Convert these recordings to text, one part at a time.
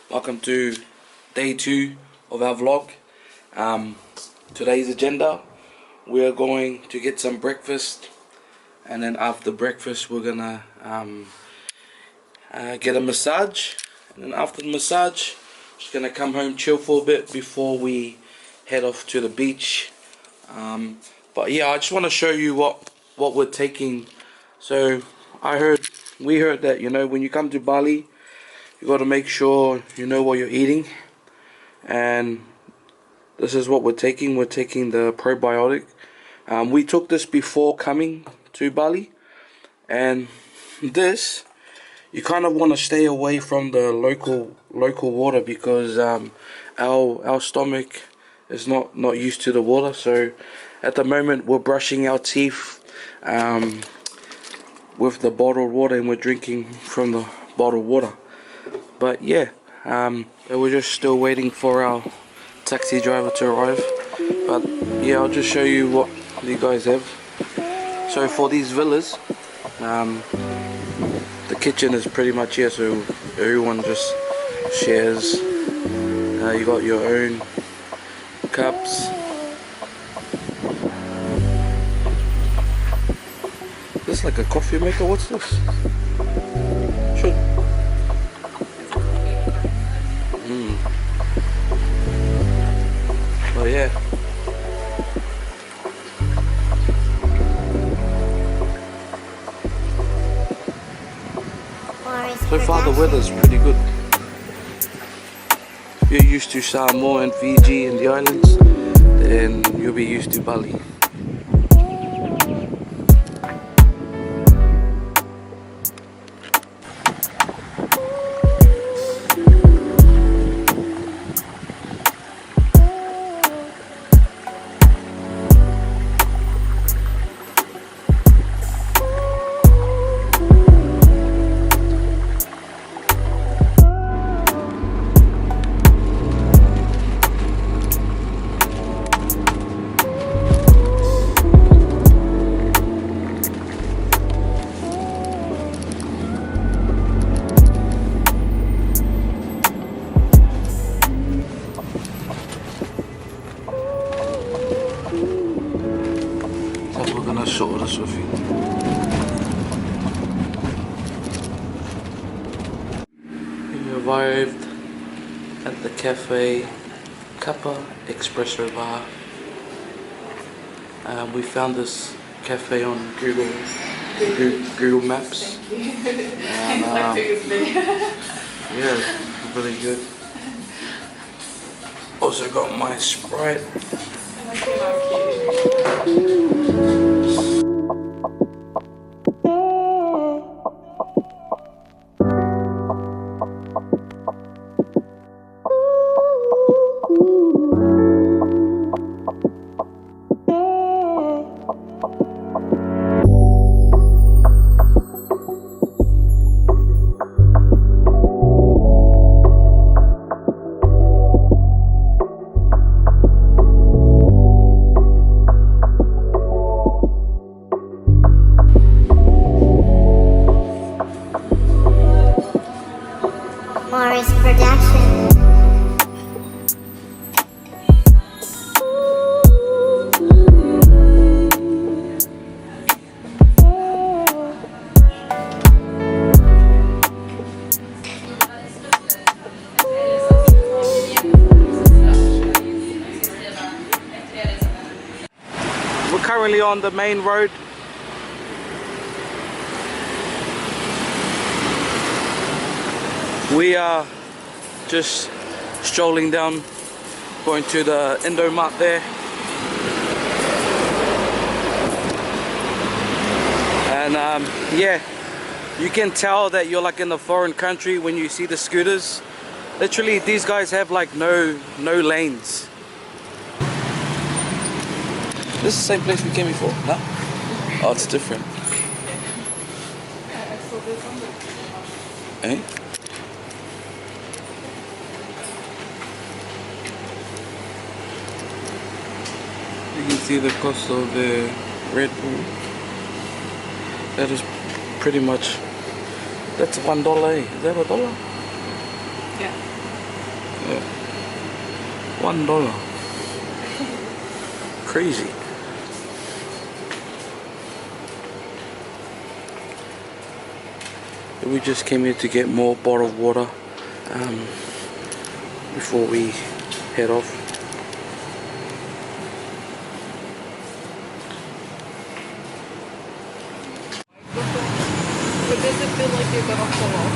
Welcome to day 2 of our vlog. Today's agenda, we are going to get some breakfast, and then after breakfast we're gonna get a massage, and then after the massage just gonna come home, chill for a bit before we head off to the beach. But yeah, I just want to show you what we're taking. So we heard that, you know, when you come to Bali, you got to make sure you know what you're eating, and this is what we're taking. We're taking the probiotic. We took this before coming to Bali, and this, you kind of want to stay away from the local water, because our stomach is not used to the water. So at the moment we're brushing our teeth with the bottled water, and we're drinking from the bottled water. But yeah, we're just still waiting for our taxi driver to arrive. But yeah, I'll just show you what you guys have. So for these villas, the kitchen is pretty much here, so everyone just shares. You got your own cups. This is like a coffee maker. What's this? Should. Oh yeah. So far the weather's pretty good. If you're used to Samoa and Fiji and the islands, then you'll be used to Bali. Show this with you. We arrived at the cafe Cuppa Espresso Bar. We found this cafe on Google Maps. And, yeah, really good. Also got my Sprite. We're currently on the main road. We are just strolling down, going to the Indomart there. And yeah, you can tell that you're like in a foreign country when you see the scooters. Literally, these guys have like no lanes. This is the same place we came before, no? Oh, it's different. Eh? You can see the cost of the Red Bull. That is pretty much, that's $1, eh? Is that $1? Yeah. $1. Crazy. We just came here to get more bottled water before we head off. But does it feel like you're gonna fall off?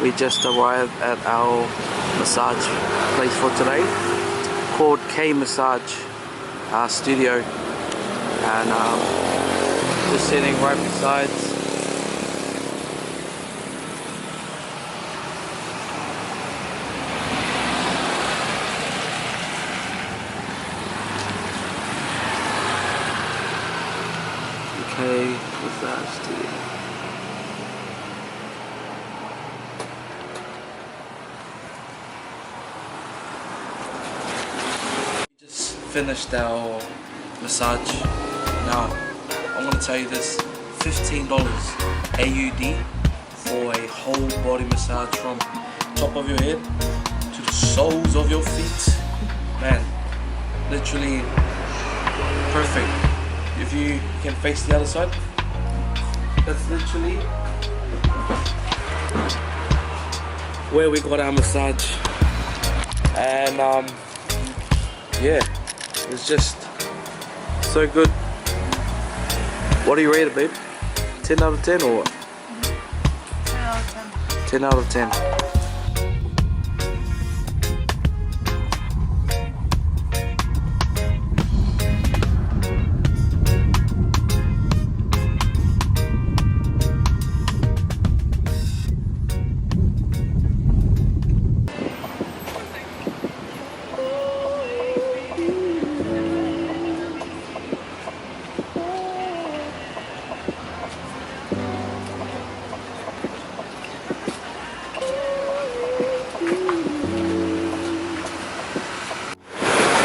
We just arrived at our massage place for today, called K Massage Studio, and just sitting right beside. K Massage Studio. Finished our massage. Now I'm going to tell you this, $15 AUD for a whole body massage from top of your head to the soles of your feet. Man, literally perfect. If you can face the other side, that's literally where we got our massage. And yeah, it's just so good. What do you rate it, babe? 10 out of 10 or what? 10 out of 10. 10 out of 10.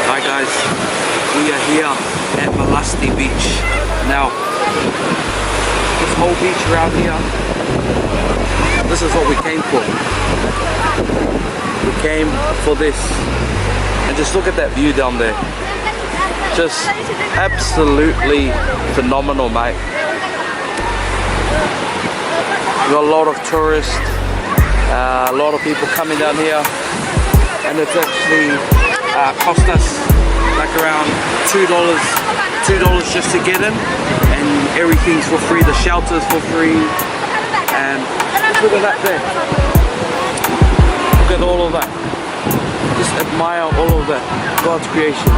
Hi guys, we are here at Maoli Beach. Now, this whole beach around here, this is what we came for. We came for this. And just look at that view down there. Just absolutely phenomenal, mate. We got a lot of tourists, a lot of people coming down here, and it's actually cost us like around $2 just to get in, and everything's for free. The shelter's for free, and look at that there. Look at all of that. Just admire all of that, God's creation.